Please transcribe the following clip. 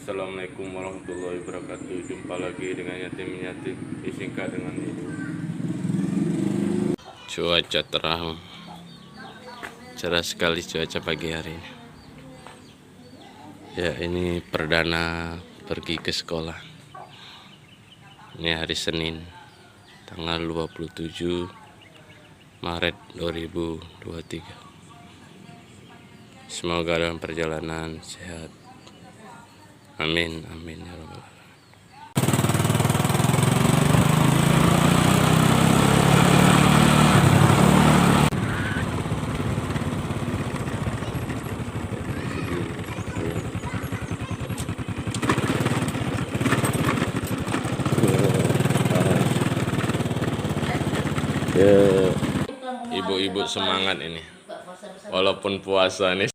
Assalamualaikum warahmatullahi wabarakatuh. Jumpa lagi dengan yatim disingkat dengan ibu. Cuaca terang, cerah sekali cuaca pagi hari ini. Ya, ini perdana pergi ke sekolah. Ini hari Senin, tanggal 27 Maret 2023. Semoga dalam perjalanan sehat. Amin, amin ya rabbal alamin. Ya, ibu-ibu semangat ini, walaupun puasa nih.